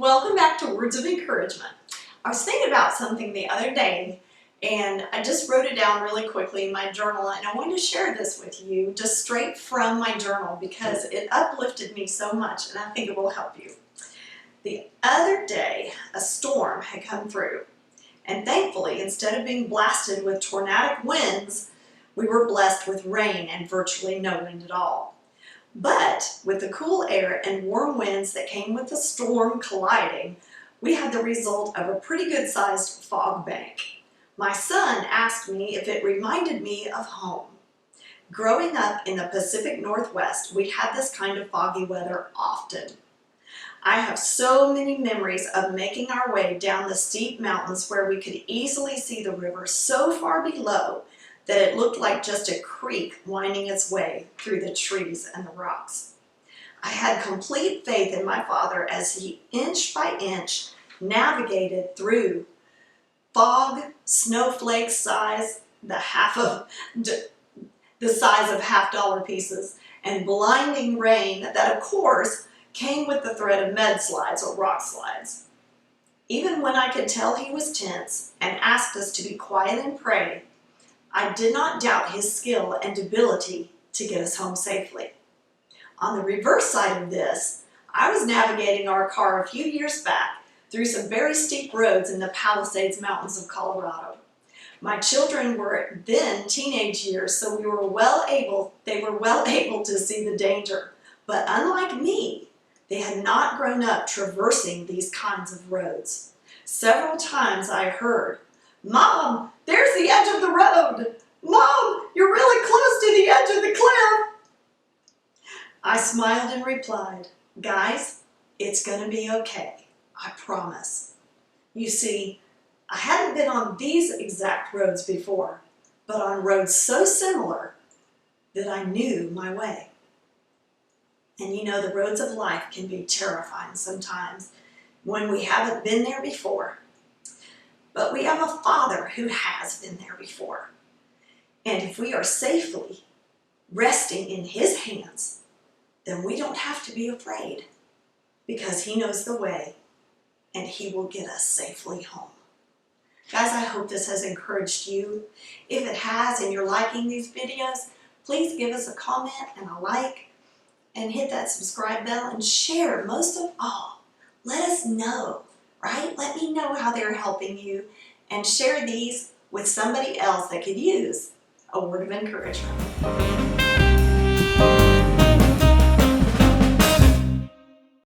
Welcome back to Words of Encouragement. I was thinking about something the other day and I just wrote it down really quickly in my journal, and I wanted to share this with you just straight from my journal because it uplifted me so much and I think it will help you. The other day, a storm had come through, and thankfully, instead of being blasted with tornadic winds, we were blessed with rain and virtually no wind at all. But with the cool air and warm winds that came with the storm colliding, we had the result of a pretty good-sized fog bank. My son asked me if it reminded me of home. Growing up in the Pacific Northwest, we had this kind of foggy weather often. I have so many memories of making our way down the steep mountains where we could easily see the river so far below that it looked like just a creek winding its way through the trees and the rocks. I had complete faith in my father as he inch by inch navigated through fog, snowflake size, the size of half-dollar pieces, and blinding rain that of course came with the threat of mudslides or rock slides. Even when I could tell he was tense and asked us to be quiet and pray, I did not doubt his skill and ability to get us home safely. On the reverse side of this, I was navigating our car a few years back through some very steep roads in the Palisades Mountains of Colorado. My children were then teenage years, so they were well able to see the danger. But unlike me, they had not grown up traversing these kinds of roads. Several times I heard, "Mom, there's the edge of the road! Mom, you're really close to the edge of the cliff!" I smiled and replied, "Guys, it's gonna be okay, I promise." You see, I hadn't been on these exact roads before, but on roads so similar that I knew my way. And you know, the roads of life can be terrifying sometimes when we haven't been there before. But we have a Father who has been there before. And if we are safely resting in His hands, then we don't have to be afraid because He knows the way and He will get us safely home. Guys, I hope this has encouraged you. If it has and you're liking these videos, please give us a comment and a like and hit that subscribe bell and share. Most of all, let us know, right? Let me know how they're helping you and share these with somebody else that could use a word of encouragement.